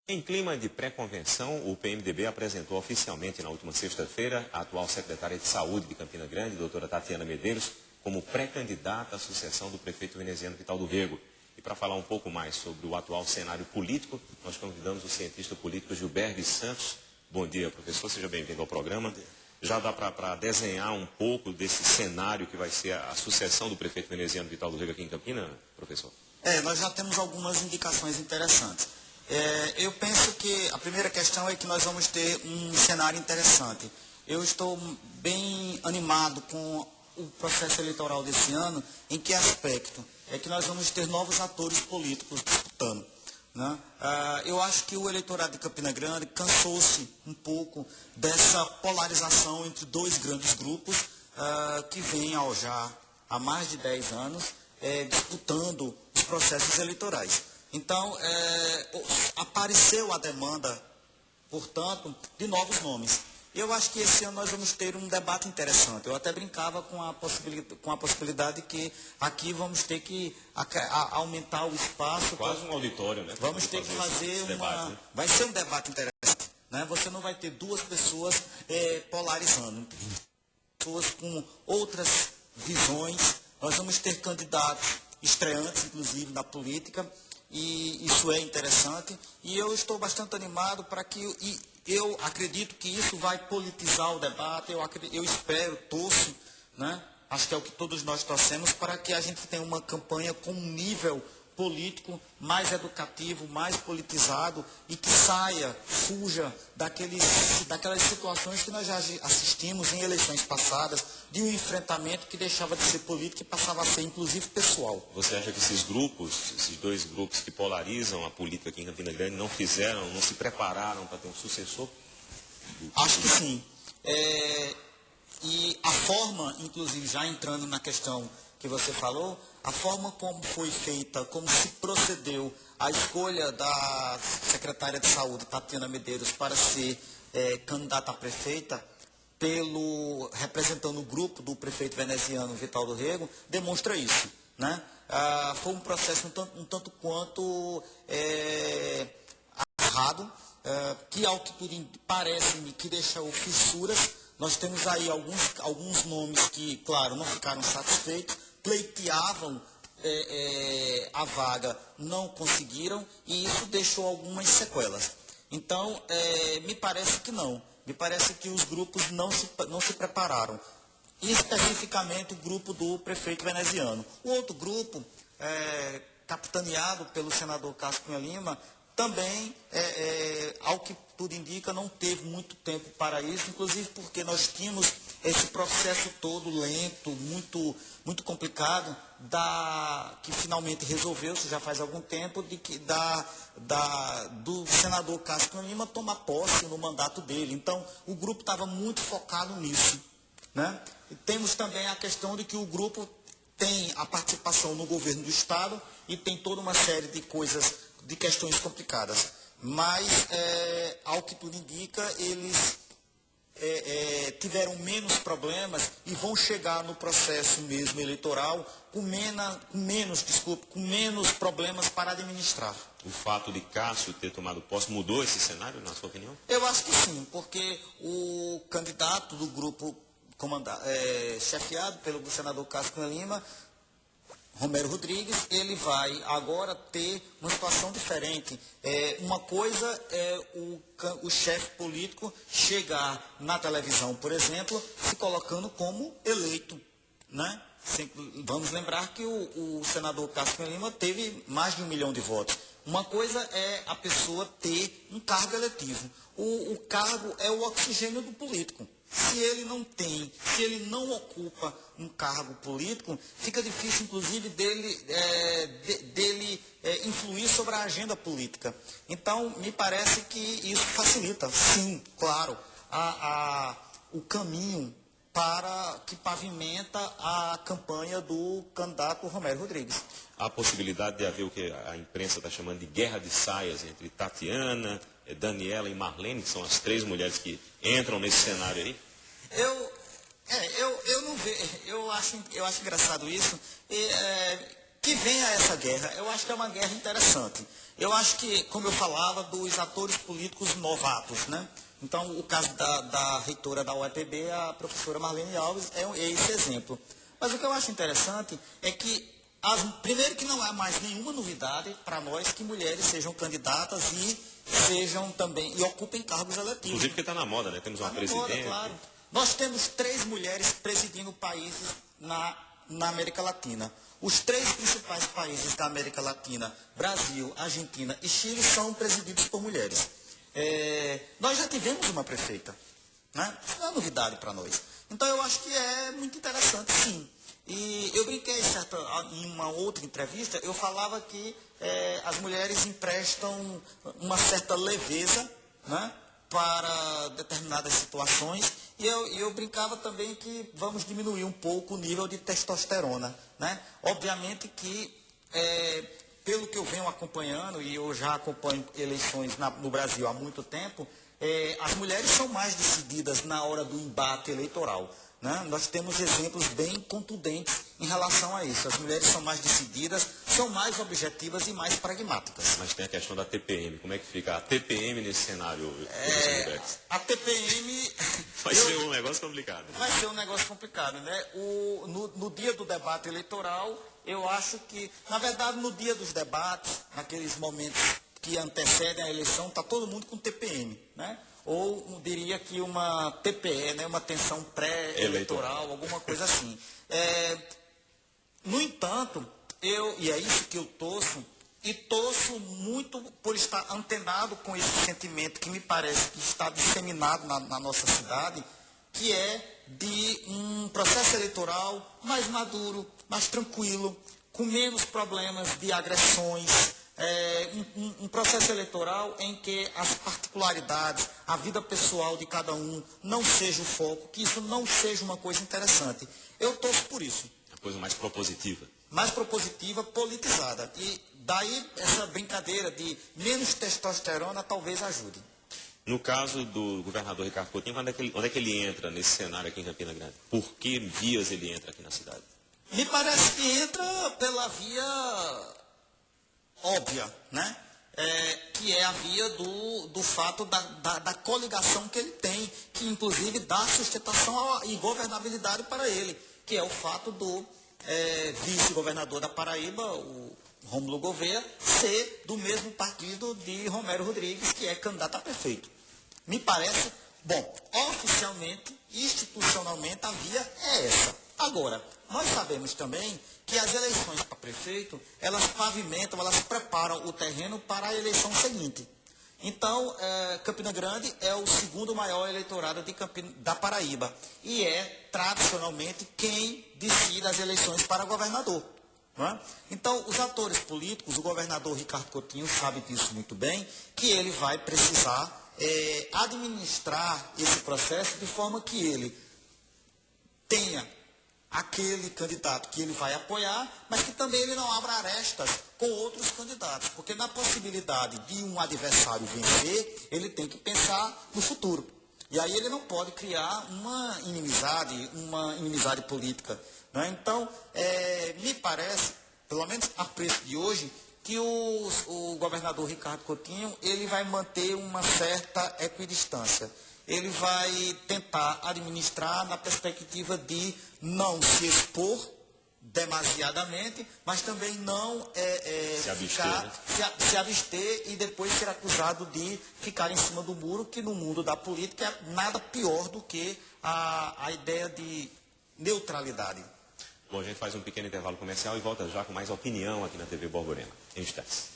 Em clima de pré-convenção, o PMDB apresentou oficialmente na última sexta-feira a atual secretária de Saúde de Campina Grande, doutora Tatiana Medeiros, como pré-candidata à sucessão do prefeito veneziano Vital do Rego. E para falar um pouco mais sobre o atual cenário político, nós convidamos o cientista político Gilberto Santos. Bom dia, professor, seja bem-vindo ao programa. Já dá para desenhar um pouco desse cenário que vai ser a sucessão do prefeito veneziano Vital do Rego aqui em Campina, professor? Nós já temos algumas indicações interessantes. Eu penso que a primeira questão é que nós vamos ter um cenário interessante. Eu estou bem animado com o processo eleitoral desse ano. Em que aspecto? É que nós vamos ter novos atores políticos disputando, né? Eu acho que o eleitorado de Campina Grande cansou-se um pouco dessa polarização entre dois grandes grupos que vêm já há mais de 10 anos disputando os processos eleitorais. Então, apareceu a demanda, portanto, de novos nomes. Eu acho que esse ano nós vamos ter um debate interessante. Eu até brincava com a possibilidade que aqui vamos ter que aumentar o espaço. Quase um auditório, né? Vamos ter que fazer debate, né? Vai ser um debate interessante, né? Você não vai ter duas pessoas polarizando, pessoas com outras visões. Nós vamos ter candidatos estreantes, inclusive, na política. E isso é interessante, e eu estou bastante animado para que, eu acredito que isso vai politizar o debate, eu espero, torço, né? Acho que é o que todos nós torcemos, para que a gente tenha uma campanha com um nível político mais educativo, mais politizado, e que fuja daquelas situações que nós já assistimos em eleições passadas, de um enfrentamento que deixava de ser político e passava a ser, inclusive, pessoal. Você acha que esses dois grupos que polarizam a política aqui em Campina Grande não se prepararam para ter um sucessor? Acho que sim. E a forma, inclusive, já entrando na questão que você falou, a forma como foi feita, como se procedeu a escolha da secretária de Saúde, Tatiana Medeiros, para ser candidata a prefeita, representando o grupo do prefeito veneziano Vital do Rego, demonstra isso, né? Foi um processo um tanto quanto errado, que ao que tudo parece-me que deixou fissuras. Nós temos aí alguns nomes que, claro, não ficaram satisfeitos, pleiteavam a vaga, não conseguiram, e isso deixou algumas sequelas. Então, me parece que não. Me parece que os grupos não se prepararam. E especificamente o grupo do prefeito veneziano. O outro grupo, capitaneado pelo senador Cássio Cunha Lima, também, ao que tudo indica, não teve muito tempo para isso, inclusive porque nós tínhamos esse processo todo lento, muito complicado, que finalmente resolveu-se já faz algum tempo, do senador Cássio Cunha Lima tomar posse no mandato dele. Então, o grupo estava muito focado nisso, né? E temos também a questão de que o grupo tem a participação no governo do Estado e tem toda uma série de questões complicadas. Mas, ao que tudo indica, eles tiveram menos problemas e vão chegar no processo mesmo eleitoral com menos problemas para administrar. O fato de Cássio ter tomado posse mudou esse cenário, na sua opinião? Eu acho que sim, porque o candidato do grupo chefiado pelo senador Cássio Cunha Lima, Romero Rodrigues, ele vai agora ter uma situação diferente. Uma coisa é o chefe político chegar na televisão, por exemplo, se colocando como eleito, né? Vamos lembrar que o senador Cássio Cunha Lima teve mais de 1 milhão de votos. Uma coisa é a pessoa ter um cargo eletivo. O cargo é o oxigênio do político. Se ele não ocupa um cargo político, fica difícil, inclusive, dele influir sobre a agenda política. Então, me parece que isso facilita, sim, claro, o caminho que pavimenta a campanha do candidato Romero Rodrigues. Há a possibilidade de haver o que a imprensa está chamando de guerra de saias entre Tatiana, Daniela e Marlene, que são as 3 mulheres que entram nesse cenário aí? Eu não vejo, eu acho engraçado isso. que venha essa guerra, eu acho que é uma guerra interessante. Eu acho que, como eu falava, dos atores políticos novatos, né? Então, o caso da reitora da UEPB, a professora Marlene Alves, é esse exemplo. Mas o que eu acho interessante é que, primeiro que não há mais nenhuma novidade para nós que mulheres sejam candidatas e sejam também, e ocupem cargos eletivos. Inclusive porque está na moda, né? Temos uma presidente. Moda, claro. Nós temos 3 mulheres presidindo países na América Latina. Os 3 principais países da América Latina, Brasil, Argentina e Chile, são presididos por mulheres. Nós já tivemos uma prefeita, né? Isso não é novidade para nós. Então eu acho que é muito interessante, sim. E eu brinquei em uma outra entrevista, eu falava que as mulheres emprestam uma certa leveza, né, para determinadas situações, e eu brincava também que vamos diminuir um pouco o nível de testosterona, né? Obviamente que, pelo que eu venho acompanhando, e eu já acompanho eleições no Brasil há muito tempo, as mulheres são mais decididas na hora do embate eleitoral, né? Nós temos exemplos bem contundentes em relação a isso. As mulheres são mais decididas, são mais objetivas e mais pragmáticas. Mas tem a questão da TPM. Como é que fica a TPM nesse cenário? A TPM... Vai ser um negócio complicado. Vai ser um negócio complicado, né? No dia do debate eleitoral, eu acho que, na verdade, no dia dos debates, naqueles momentos que antecedem a eleição, está todo mundo com TPM, né? Ou diria que uma TPE, né? Uma tensão pré-eleitoral, alguma coisa assim. No entanto, e é isso que eu torço, e torço muito por estar antenado com esse sentimento que me parece que está disseminado na nossa cidade, que é de um processo eleitoral mais maduro, mais tranquilo, com menos problemas de agressões, um processo eleitoral em que as particularidades, a vida pessoal de cada um não seja o foco, que isso não seja uma coisa interessante. Eu torço por isso. Uma coisa mais propositiva. Mais propositiva, politizada. E daí essa brincadeira de menos testosterona talvez ajude. No caso do governador Ricardo Coutinho, onde é que ele entra nesse cenário aqui em Campina Grande? Por que vias ele entra aqui na cidade? Me parece que entra pela via óbvia, né? Que é a via do fato da coligação que ele tem, que inclusive dá sustentação e governabilidade para ele, que é o fato do vice-governador da Paraíba, o Rômulo Gouveia, ser do mesmo partido de Romero Rodrigues, que é candidato a prefeito. Me parece, bom, oficialmente, institucionalmente, a via é essa. Agora, nós sabemos também que as eleições para prefeito, elas pavimentam, elas preparam o terreno para a eleição seguinte. Então, Campina Grande é o segundo maior eleitorado da Paraíba e é, tradicionalmente, quem decide as eleições para governador. Não é? Então, os atores políticos, o governador Ricardo Coutinho sabe disso muito bem, que ele vai precisar administrar esse processo de forma que ele tenha aquele candidato que ele vai apoiar, mas que também ele não abra arestas com outros candidatos, porque na possibilidade de um adversário vencer, ele tem que pensar no futuro. E aí ele não pode criar uma inimizade política. Né? Então, me parece, pelo menos a preço de hoje, que o governador Ricardo Coutinho ele vai manter uma certa equidistância. Ele vai tentar administrar na perspectiva de não se expor demasiadamente, mas também não se abster e depois ser acusado de ficar em cima do muro, que no mundo da política é nada pior do que a ideia de neutralidade. Bom, a gente faz um pequeno intervalo comercial e volta já com mais opinião aqui na TV Borborema. Em instantes.